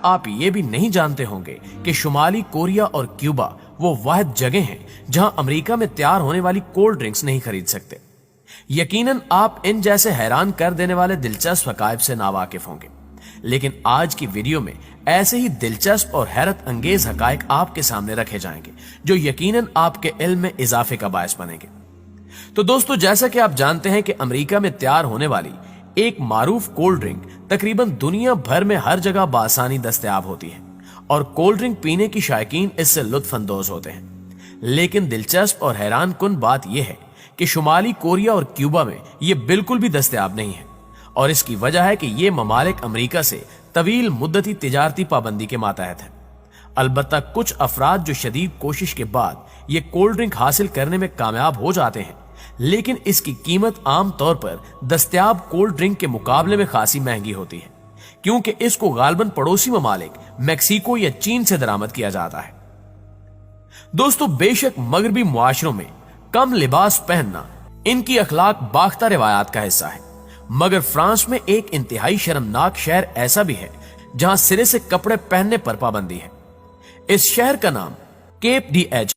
आप ये भी नहीं जानते होंगे कि शुमाली कोरिया और क्यूबा वो वाहिद जगह हैं जहां अमेरिका में तैयार होने वाली कोल्ड ड्रिंक्स नहीं खरीद सकते। यकीनन आप इन जैसे हैरान कर देने वाले दिलचस्प हकायब से नावाकिफ होंगे, लेकिन आज की वीडियो में ऐसे ही दिलचस्प और हैरत अंगेज हकायक आपके सामने रखे जाएंगे जो यकीनन आपके इल्म में इजाफे का बायस बनेंगे। तो दोस्तों, जैसा कि आप जानते हैं कि अमेरिका में तैयार होने वाली एक मारूफ कोल्ड ड्रिंक तकरीबन दुनिया भर में हर जगह बासानी दस्तयाब होती है और कोल्ड ड्रिंक पीने की शायकीन इससे लुत्फ अंदोज होते हैं। लेकिन दिलचस्प और हैरान कुन बात यह है कि शुमाली कोरिया और क्यूबा में यह बिल्कुल भी दस्तयाब नहीं है और इसकी वजह है कि ये ममालिक अमेरिका से तवील मुद्दती तिजारती पाबंदी के मातहत है। अलबत्ता कुछ अफराद जो शदीद कोशिश के बाद ये कोल्ड ड्रिंक हासिल करने में कामयाब हो जाते हैं, लेकिन इसकी कीमत आम तौर पर दस्तयाब कोल्ड ड्रिंक के मुकाबले में खासी महंगी होती है, क्योंकि इसको गालबन पड़ोसी ममालिक मैक्सिको या चीन से दरामद किया जाता है। दोस्तों, बेशक मगरबी मुआशरों में कम लिबास पहनना इनकी अखलाक बाख्ता रिवायात का हिस्सा है, मगर फ्रांस में एक इंतहाई शर्मनाक शहर ऐसा भी है जहां सिरे से कपड़े पहनने पर पाबंदी है। इस शहर का नाम केप डी एच।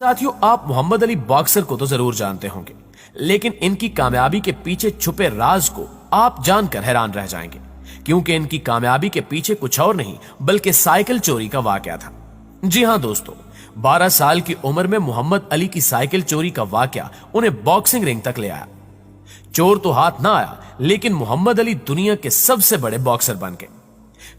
साथियों, आप मोहम्मद अली बॉक्सर को तो जरूर जानते होंगे, लेकिन इनकी कामयाबी के पीछे छुपे राज को आप जानकर हैरान रह जाएंगे, क्योंकि इनकी कामयाबी के पीछे कुछ और नहीं बल्कि साइकिल चोरी का वाकया था। जी हां दोस्तों, 12 साल की उम्र में मोहम्मद अली की साइकिल चोरी का वाकया उन्हें बॉक्सिंग रिंग तक ले आया। चोर तो हाथ ना आया, लेकिन मोहम्मद अली दुनिया के सबसे बड़े बॉक्सर बन गए।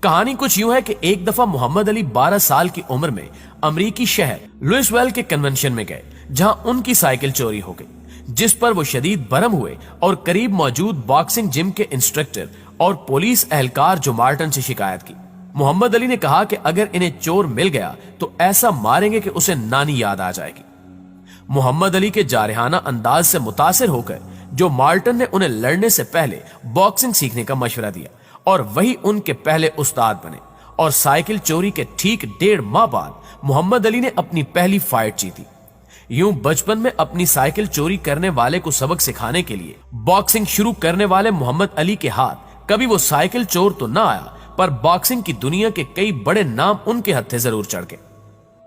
कहानी कुछ यूं है कि एक दफा मोहम्मद अली 12 साल की उम्र में अमरीकी शहर लुइसवेल के कन्वेंशन में गए, जहां उनकी साइकिल चोरी हो गई, जिस पर वो शदीद बरम हुए और करीब मौजूद बॉक्सिंग जिम के इंस्ट्रक्टर और पुलिस एहलकार जो मार्टन से शिकायत की। मोहम्मद अली ने कहा कि अगर इन्हें चोर मिल गया तो ऐसा मारेंगे कि उसे नानी याद आ जाएगी। मोहम्मद अली के जारहाना अंदाज से मुतासिर होकर जो मार्टन ने उन्हें लड़ने से पहले बॉक्सिंग सीखने का मशवरा दिया और वही उनके पहले उस्ताद बने, और साइकिल चोरी के ठीक 1.5 माह बाद मोहम्मद अली ने अपनी पहली फाइट जीती। यूं बचपन में अपनी साइकिल चोरी करने वाले को सबक सिखाने के लिए बॉक्सिंग शुरू करने वाले मोहम्मद अली के हाथ कभी वो साइकिल चोर तो ना आया, पर बॉक्सिंग की दुनिया के कई बड़े नाम उनके हत्थे जरूर चढ़ गए।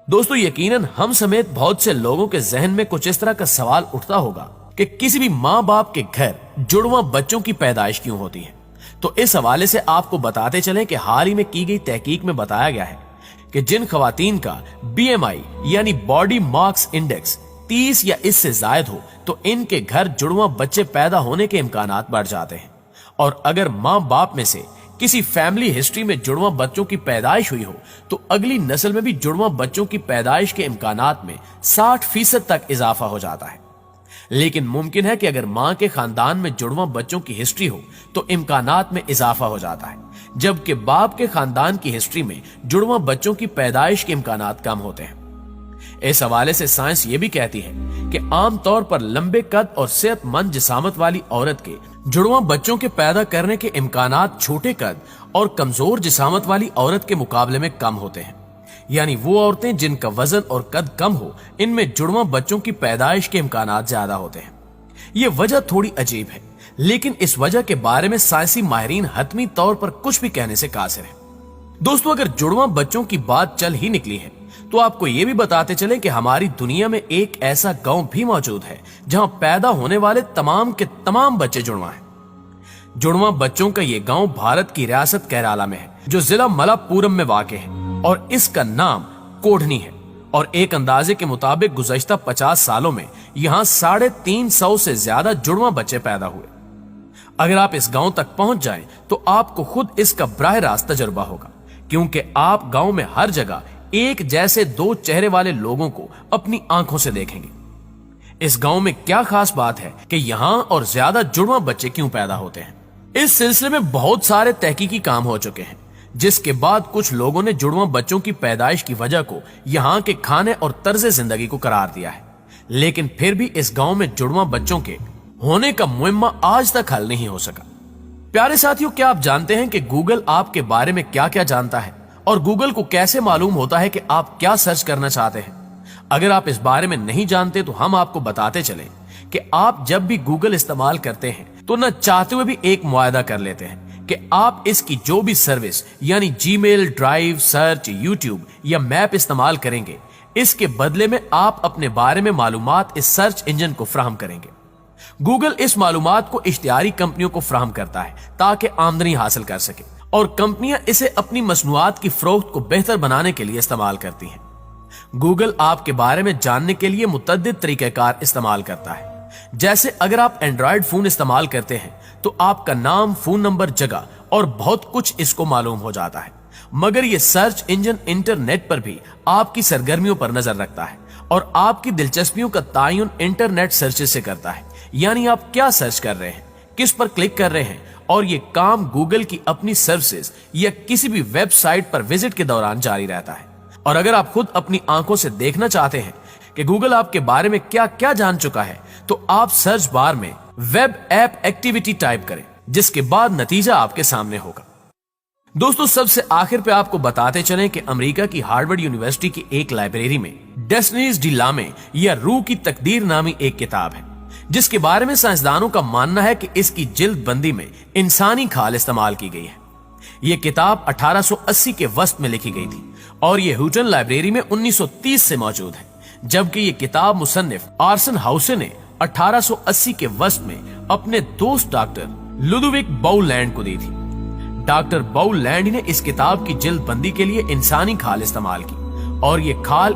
दोस्तों, यकीनन हम समेत बहुत से लोगों के जहन में कुछ इस तरह का सवाल उठता होगा कि किसी भी माँ बाप के घर जुड़वा बच्चों की पैदाइश क्यों होती है। तो इस हवाले से आपको बताते चलें कि हाल ही में की गई तहकीक में बताया गया है कि जिन खवातीन का BMI यानी बॉडी मास इंडेक्स 30 या इससे ज्यादा हो, तो इनके घर जुड़वा बच्चे पैदा होने के इम्कानात बढ़ जाते हैं। और अगर माँ बाप में से किसी फैमिली हिस्ट्री में जुड़वा बच्चों की पैदाइश हुई हो, तो अगली नस्ल में भी जुड़वा बच्चों की पैदाइश के इम्कानात में 60% तक इजाफा हो जाता है। लेकिन मुमकिन है कि अगर मां के खानदान में जुड़वा बच्चों की हिस्ट्री हो तो इम्कानात में इजाफा हो जाता है, जबकि बाप के खानदान की हिस्ट्री में जुड़वा बच्चों की पैदाइश के इम्कानात कम होते हैं। इस हवाले से साइंस ये भी कहती है कि आमतौर पर लंबे कद और सेहतमंद जिसामत वाली औरत के जुड़वा बच्चों के पैदा करने के इम्कानात छोटे कद और कमजोर जिसामत वाली औरत के मुकाबले में कम होते हैं। यानी वो औरतें जिनका वजन और कद कम हो, इनमें जुड़वा बच्चों की पैदाइश के इम्कानात ज्यादा होते हैं। ये वजह थोड़ी अजीब है, लेकिन इस वजह के बारे में साइंसी माहिरीन हतमी तौर पर कुछ भी कहने से कासिर है। दोस्तों, अगर जुड़वा बच्चों की बात चल ही निकली है, तो आपको ये भी बताते चलें कि हमारी दुनिया में एक ऐसा गांव भी मौजूद है जहां पैदा होने वाले तमाम के तमाम बच्चे जुड़वा हैं। जुड़वा बच्चों का ये गांव भारत की रियासत केरला में है, जो जिला मलप्पुरम में वाक़ है, और इसका नाम कोढ़नी है। और एक अंदाजे के मुताबिक गुज़श्ता 50 सालों में यहां 350 से ज्यादा जुड़वा बच्चे पैदा हुए। अगर आप इस गांव तक पहुंच जाएं तो आपको खुद इसका बराह रास्त तजुर्बा होगा, क्योंकि आप गांव में हर जगह एक जैसे 2 चेहरे वाले लोगों को अपनी आंखों से देखेंगे। इस गांव में क्या खास बात है कि यहां और ज्यादा जुड़वा बच्चे क्यों पैदा होते हैं? इस सिलसिले में बहुत सारे तहकीकी काम हो चुके हैं, जिसके बाद कुछ लोगों ने जुड़वा बच्चों की पैदाइश की वजह को यहां के खाने और तर्ज जिंदगी को करार दिया है। लेकिन फिर भी इस गांव में जुड़वा बच्चों के होने का मुइम्मा आज तक हल नहीं हो सका। प्यारे साथियों, क्या आप जानते हैं कि गूगल आपके बारे में क्या क्या जानता है और गूगल को कैसे मालूम होता है कि आप क्या सर्च करना चाहते हैं? अगर आप इस बारे में नहीं जानते तो हम आपको बताते चलें कि आप जब भी गूगल इस्तेमाल करते हैं तो न चाहते हुए भी एक मुआहदा कर लेते हैं कि कि आप इसकी जो भी सर्विस यानी जीमेल, ड्राइव, सर्च, यूट्यूब या मैप इस्तेमाल करेंगे, इसके बदले में आप अपने बारे में मालूमात इस सर्च इंजन को फराहम करेंगे। गूगल इस मालूमात को इश्तिहारी कंपनियों को फराहम करता है ताकि आमदनी हासिल कर सके, और कंपनियां इसे अपनी मसनूआत की फरोख्त को बेहतर बनाने के लिए इस्तेमाल करती हैं। गूगल आपके बारे में जानने के लिए मुतअद्दिद तरीक़ेकार इस्तेमाल करता है। जैसे अगर आप एंड्रॉयड फोन इस्तेमाल करते हैं तो आपका नाम, फोन नंबर, जगह और बहुत कुछ इसको मालूम हो जाता है, मगर ये सर्च इंजन इंटरनेट पर भी आपकी सरगर्मियों पर नजर रखता है और आपकी दिलचस्पियों का तायुन इंटरनेट सर्चेस से करता है, यानी आप क्या सर्च कर रहे हैं, किस पर क्लिक कर रहे हैं, और ये काम गूगल की अपनी सर्विसेज या किसी भी वेबसाइट पर विजिट के दौरान जारी रहता है। और अगर आप खुद अपनी आंखों से देखना चाहते हैं कि गूगल आपके बारे में क्या क्या जान चुका है, तो आप सर्च बार में वेब ऐप एक्टिविटी टाइप करें, जिसके बाद नतीजा आपके सामने होगा। दोस्तों, सबसे आखिर पे आपको बताते चलें कि अमेरिका की हार्वर्ड यूनिवर्सिटी की एक लाइब्रेरी में डेस्टिनीज डी लामे या रूह की तकदीर नामी एक किताब है, जिसके बारे में साइंसदानों का मानना है कि इसकी जिल्द बंदी में इंसानी खाल इस्तेमाल की गई है। यह किताब 1880 के वस्त में लिखी गई थी और यह ह्यूटन लाइब्रेरी में 1930 से मौजूद है, जबकि यह किताब मुसन्निफ आर्सन हाउसे ने 1880 के वस्त में अपने दोस्त डॉक्टर लुडोविक बाउलैंड को दी थी। डॉक्टर बाउलैंड ने इस किताब की जिल्द बंदी के लिए इंसानी खाल इस्तेमाल की और ये खाल